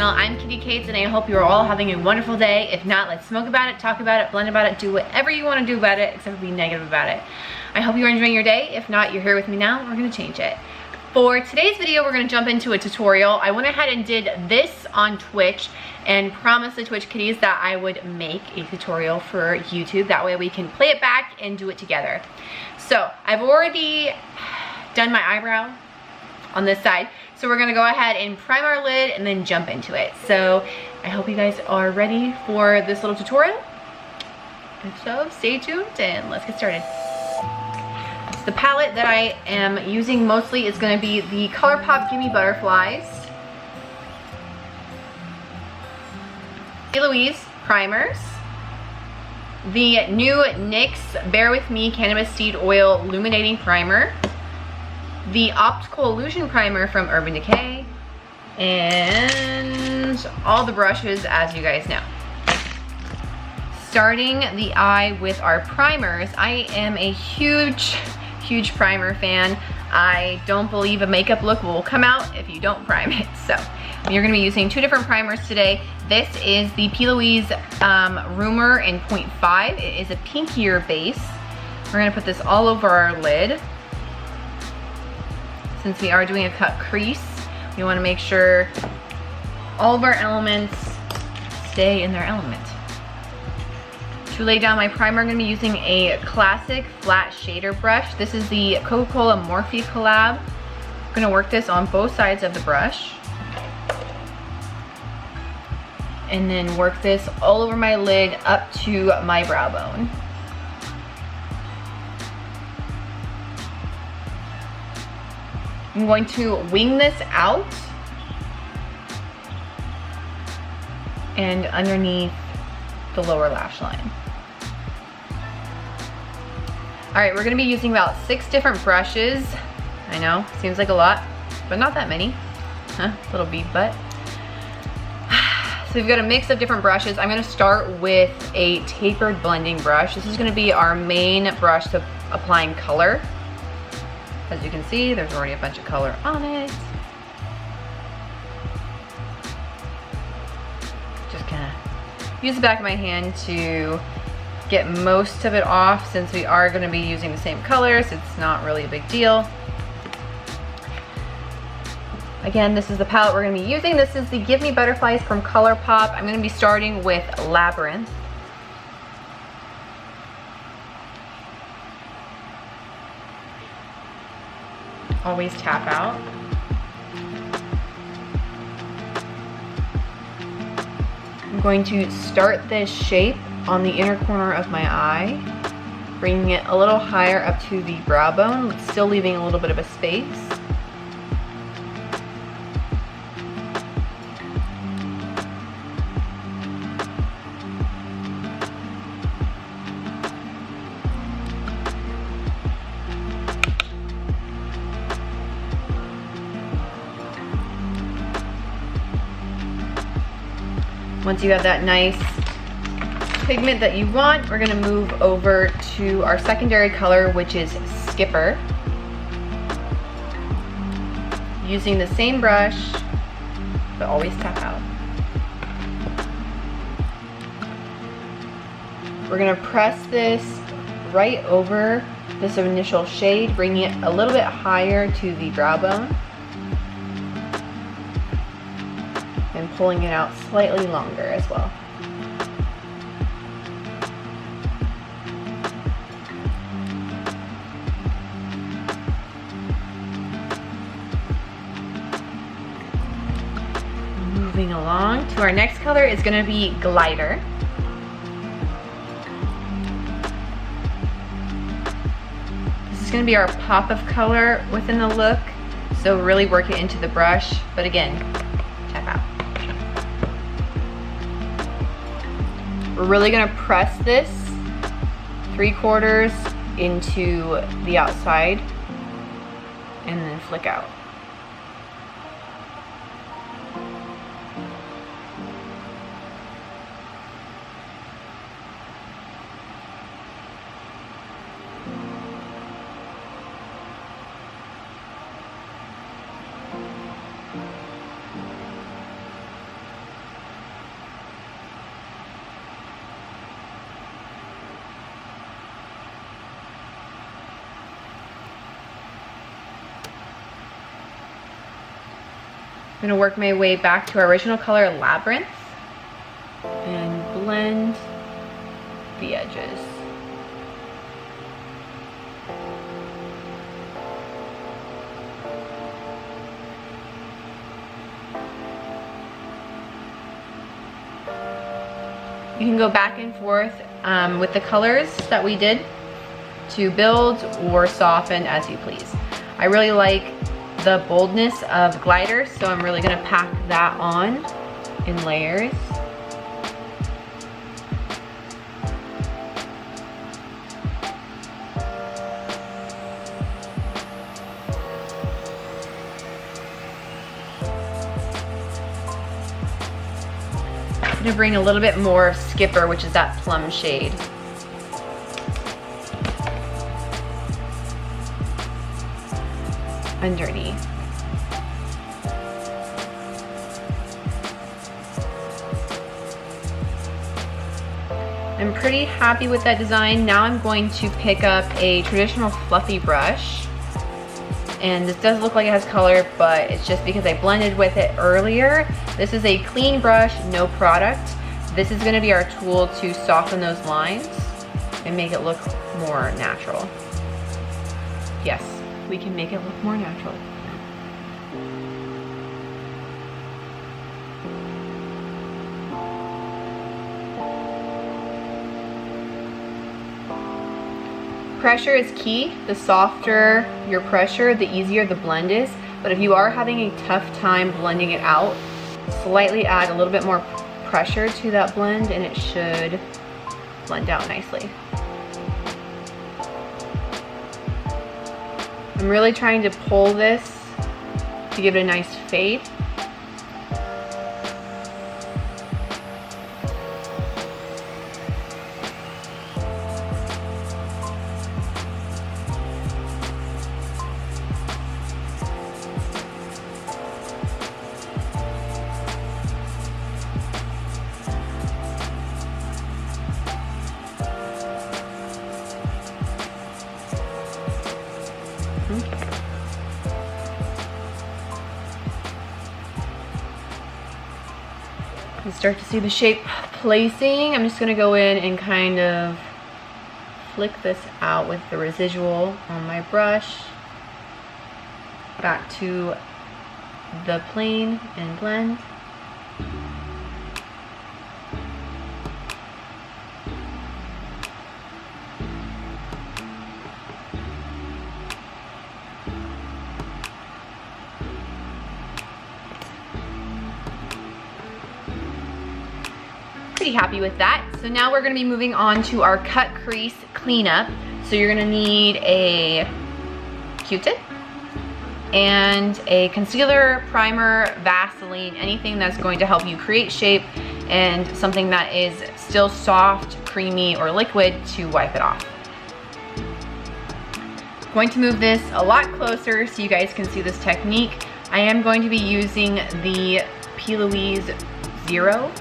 channel. I'm Kitty Kates and I hope you're all having a wonderful day. If not, let's smoke about it, talk about it, blend about it, do whatever you want to do about it except for be negative about it. I hope you're enjoying your day. If not, you're here with me now. We're going to change it. For today's video, we're going to jump into a tutorial. I went ahead and did this on Twitch and promised the Twitch kitties that I would make a tutorial for YouTube. That way we can play it back and do it together. So I've already done my eyebrow on this side. So we're gonna go ahead and prime our lid and then jump into it. So I hope you guys are ready for this little tutorial. If so, stay tuned and let's get started. The palette that I am using mostly is gonna be the ColourPop Gimme Butterflies, Louise primers, the new NYX Bear With Me Cannabis Seed Oil Illuminating Primer, the Optical Illusion Primer from Urban Decay, and all the brushes as you guys know. Starting the eye with our primers, I am a huge primer fan. I don't believe a makeup look will come out if you don't prime it. So you're gonna be using two different primers today. This is the P. Louise Rumor in 0.5. It is a pinkier base. We're gonna put this all over our lid. Since we are doing a cut crease, we want to make sure all of our elements stay in their element. To lay down my primer, I'm going to be using a classic flat shader brush. This is the Coca-Cola Morphe collab. I'm going to work this on both sides of the brush. And then work this all over my lid up to my brow bone. I'm going to wing this out and underneath the lower lash line. All right, we're gonna be using about 6 different brushes. I know, seems like a lot, but not that many. Huh, little bead butt. So we've got a mix of different brushes. I'm gonna start with a tapered blending brush. This is gonna be our main brush to applying color. As you can see, there's already a bunch of color on it. Just kind of use the back of my hand to get most of it off since we are going to be using the same colors. It's not really a big deal. Again, this is the palette we're going to be using. This is the Give Me Butterflies from ColourPop. I'm going to be starting with Labyrinth. Always tap out. I'm going to start this shape on the inner corner of my eye, bringing it a little higher up to the brow bone, still leaving a little bit of a space. Once you have that nice pigment that you want, we're gonna move over to our secondary color, which is Skipper. Using the same brush, but always tap out. We're gonna press this right over this initial shade, bringing it a little bit higher to the brow bone. And pulling it out slightly longer as well. Moving along to our next color is going to be Glider. This is going to be our pop of color within the look, so really work it into the brush, but again, tap out. We're really gonna press this 3/4 into the outside and then flick out. I'm gonna work my way back to our original color, Labyrinth, and blend the edges. You can go back and forth with the colors that we did to build or soften as you please. I really like the boldness of glider, so I'm really gonna pack that on in layers. I'm gonna bring a little bit more of Skipper, which is that plum shade. Underneath. I'm pretty happy with that design. Now I'm going to pick up a traditional fluffy brush. And this does look like it has color, but it's just because I blended with it earlier. This is a clean brush, no product. This is gonna be our tool to soften those lines and make it look more natural. Yes, we can make it look more natural. Pressure is key. The softer your pressure, the easier the blend is. But if you are having a tough time blending it out, slightly add a little bit more pressure to that blend and it should blend out nicely. I'm really trying to pull this to give it a nice fade. You start to see the shape placing. I'm just gonna go in and kind of flick this out with the residual on my brush. Back to the plane and blend. Pretty happy with that. So now we're gonna be moving on to our cut crease cleanup. So you're gonna need a Q-tip and a concealer, primer, Vaseline, anything that's going to help you create shape and something that is still soft, creamy, or liquid to wipe it off. I'm going to move this a lot closer so you guys can see this technique. I am going to be using the P. Louise Zero.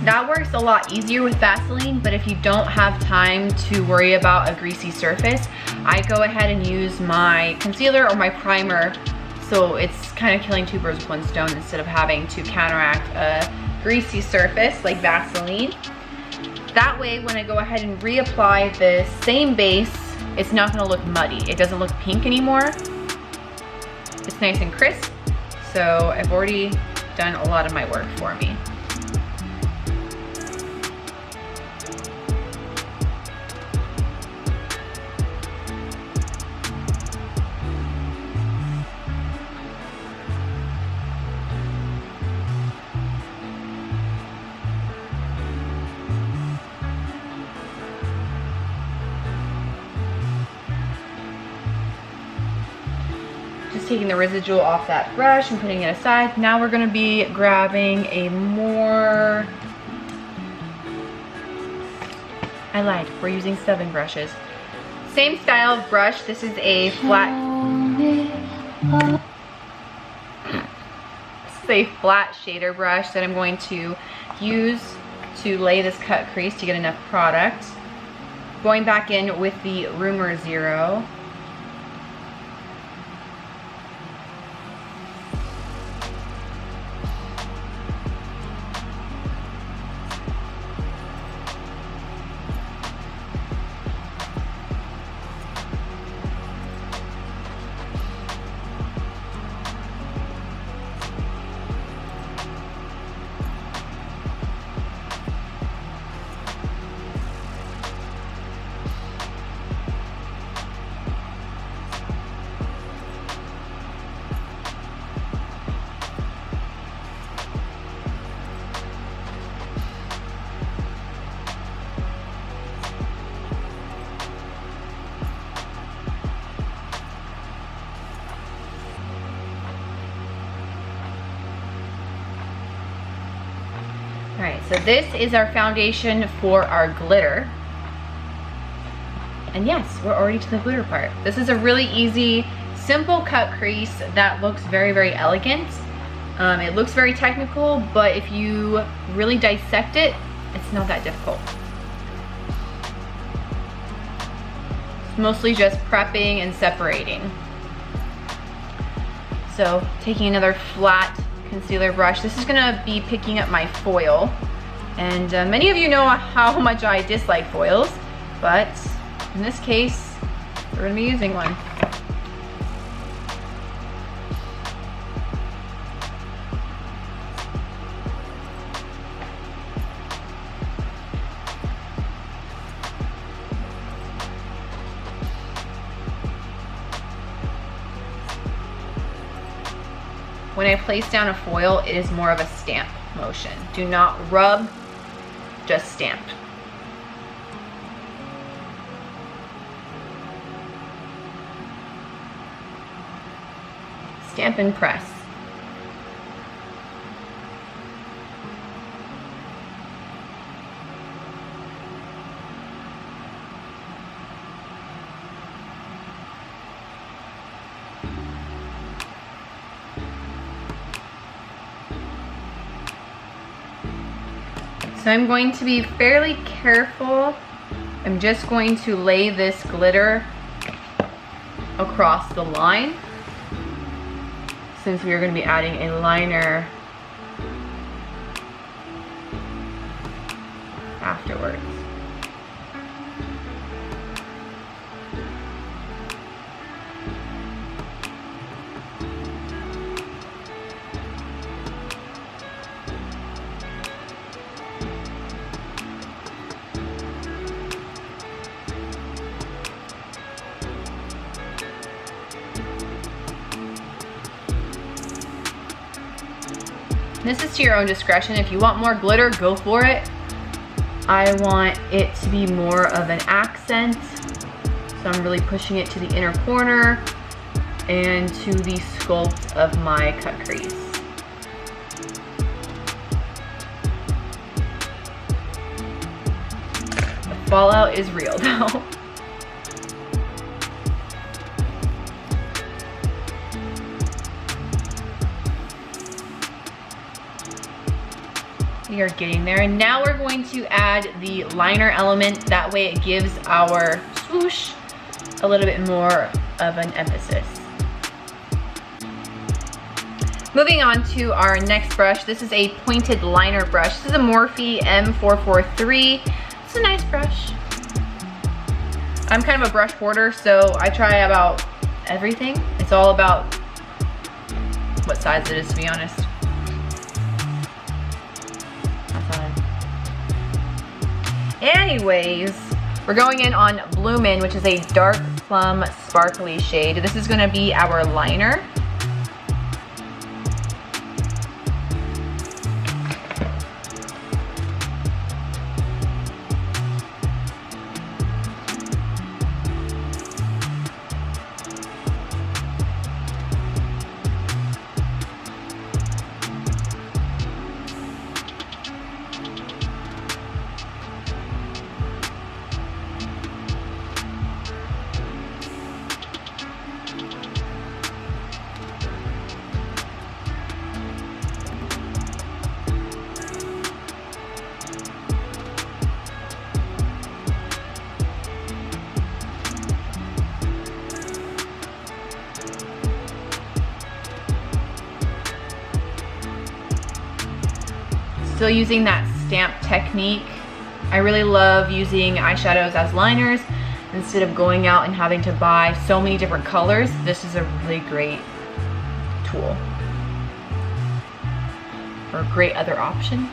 That works a lot easier with Vaseline, but if you don't have time to worry about a greasy surface, I go ahead and use my concealer or my primer, so it's kind of killing two birds with one stone instead of having to counteract a greasy surface like Vaseline. That way, when I go ahead and reapply the same base, it's not gonna look muddy. It doesn't look pink anymore. It's nice and crisp, so I've already done a lot of my work for me. Just taking the residual off that brush and putting it aside. Now we're gonna be grabbing a more, I lied, we're using 7 brushes. Same style of brush. This is a flat, shader brush that I'm going to use to lay this cut crease to get enough product. Going back in with the Rumor Zero. Alright, so this is our foundation for our glitter. And yes, we're already to the glitter part. This is a really easy, simple cut crease that looks very, very elegant. It looks very technical, but if you really dissect it, it's not that difficult. It's mostly just prepping and separating. So taking another flat concealer brush. This is gonna be picking up my foil. And many of you know how much I dislike foils, but in this case, we're gonna be using one. When I place down a foil, it is more of a stamp motion. Do not rub, just stamp. Stamp and press. So I'm going to be fairly careful. I'm just going to lay this glitter across the line, since we are going to be adding a liner afterwards. This is to your own discretion. If you want more glitter, go for it. I want it to be more of an accent, so I'm really pushing it to the inner corner and to the sculpt of my cut crease. The fallout is real though. We are getting there. And now we're going to add the liner element. That way it gives our swoosh a little bit more of an emphasis. Moving on to our next brush. This is a pointed liner brush. This is a Morphe M443. It's a nice brush. I'm kind of a brush hoarder, so I try about everything. It's all about what size it is, to be honest. Anyways, we're going in on Bloomin', which is a dark plum sparkly shade. This is gonna be our liner. Still using that stamp technique. I really love using eyeshadows as liners instead of going out and having to buy so many different colors. This is a really great tool or a great other option.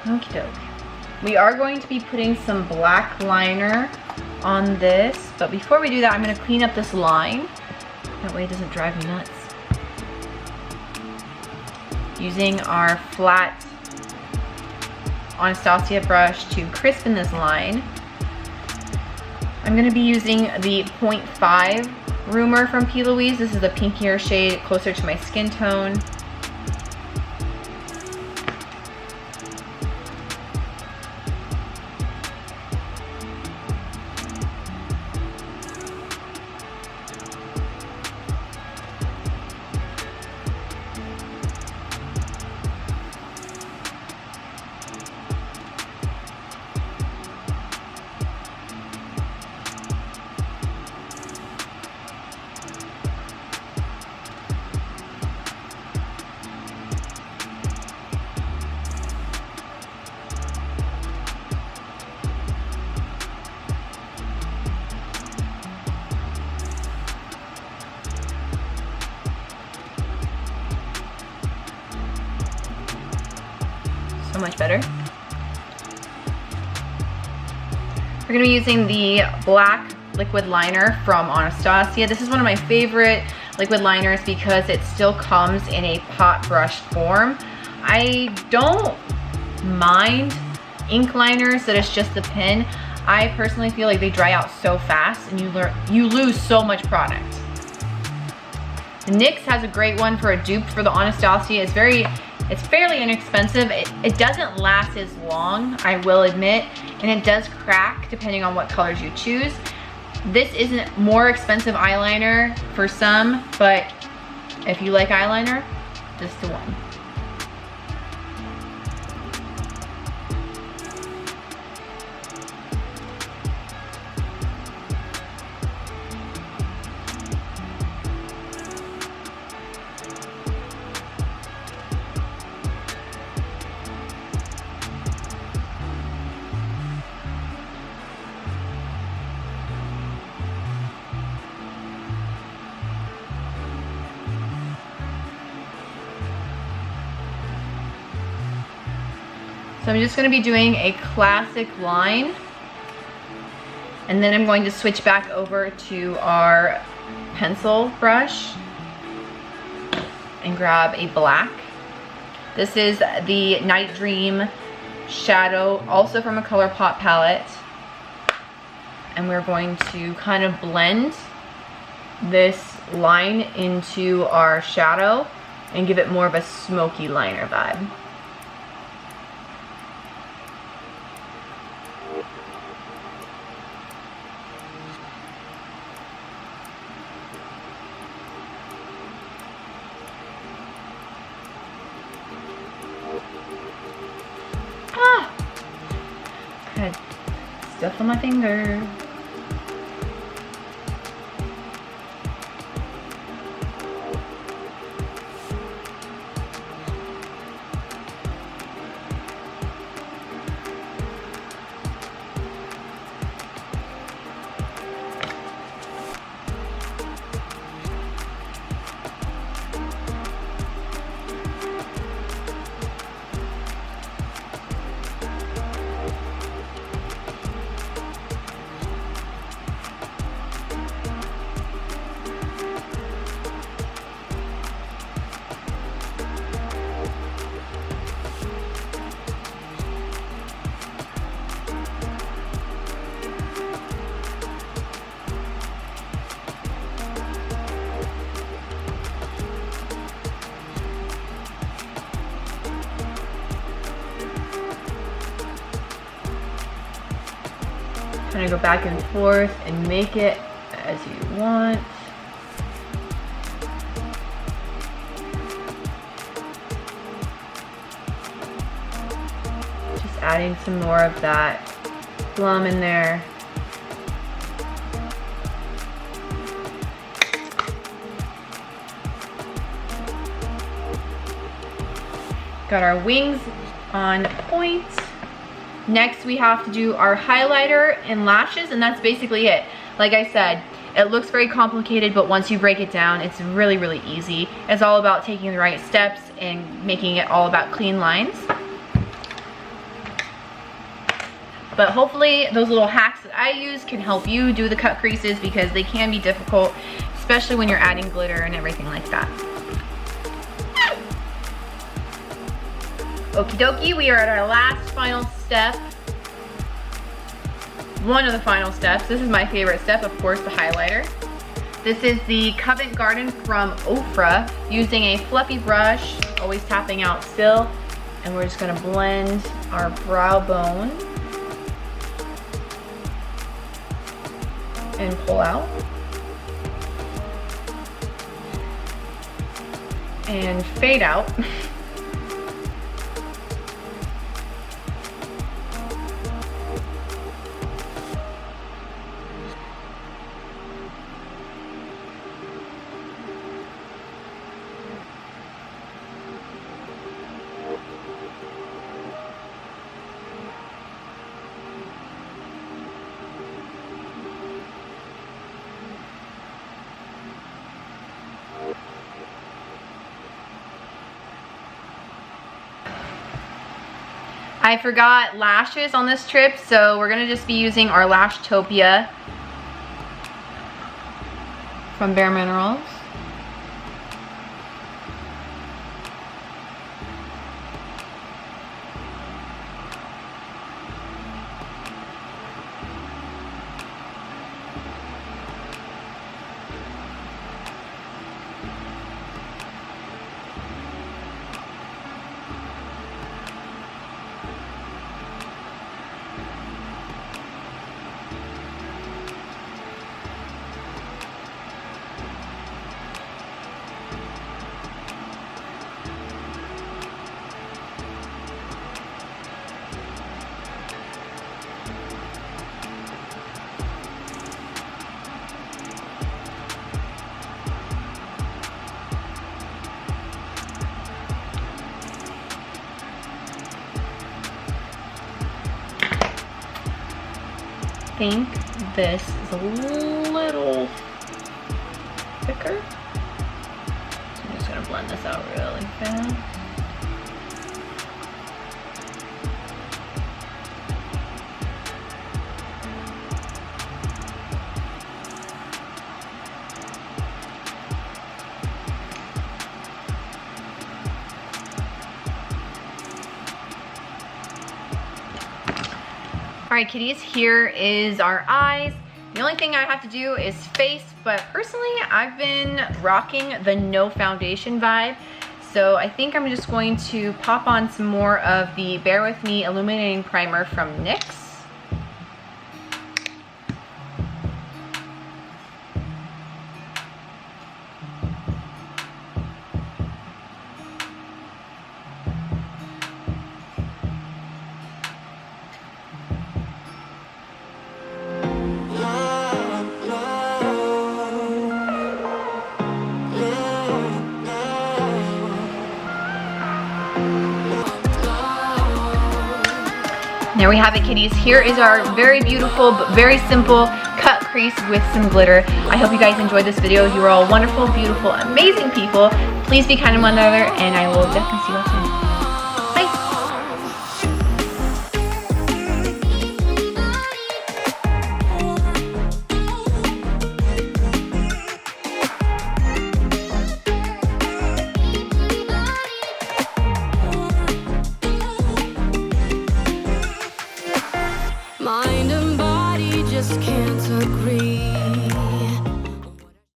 Okie doke. We are going to be putting some black liner on this, but before we do that, I'm going to clean up this line. That way it doesn't drive me nuts. Using our flat Anastasia brush to crispen this line. I'm going to be using the 0.5 Roomer from P. Louise. This is a pinkier shade, closer to my skin tone. So much better. We're going to be using the black liquid liner from Anastasia. This is one of my favorite liquid liners because it still comes in a pot brush form. I don't mind ink liners that it's just a pen. I personally feel like they dry out so fast and you lose so much product. NYX has a great one for a dupe for the Anastasia. It's fairly inexpensive. It doesn't last as long, I will admit, and it does crack depending on what colors you choose. This isn't more expensive eyeliner for some, but if you like eyeliner, this is the one. So I'm just gonna be doing a classic line, and then I'm going to switch back over to our pencil brush and grab a black. This is the Night Dream Shadow, also from a ColourPop palette. And we're going to kind of blend this line into our shadow and give it more of a smoky liner vibe. Ah! Had stuff on my finger. Kind of go back and forth and make it as you want. Just adding some more of that plum in there. Got our wings on point. Next we have to do our highlighter and lashes, and that's basically it. Like I said, it looks very complicated, but once you break it down, it's really, really easy. It's all about taking the right steps and making it all about clean lines. But hopefully those little hacks that I use can help you do the cut creases, because they can be difficult, especially when you're adding glitter and everything like that. Okie dokie, we are at our last final step. One of the final steps. This is my favorite step, of course, the highlighter. This is the Covent Garden from Ofra, using a fluffy brush, always tapping out still. And we're just gonna blend our brow bone and pull out. And fade out. I forgot lashes on this trip, so we're gonna just be using our Lashtopia from Bare Minerals. I think this is a little thicker. So I'm just gonna blend this out really fast. All right, kitties, here is our eyes. The only thing I have to do is face, but personally, I've been rocking the no foundation vibe. So I think I'm just going to pop on some more of the Bear With Me Illuminating Primer from NYX. There we have it, kitties. Here is our very beautiful but very simple cut crease with some glitter. I hope you guys enjoyed this video. You are all wonderful, beautiful, amazing people. Please be kind to one another, and I will definitely see you all soon.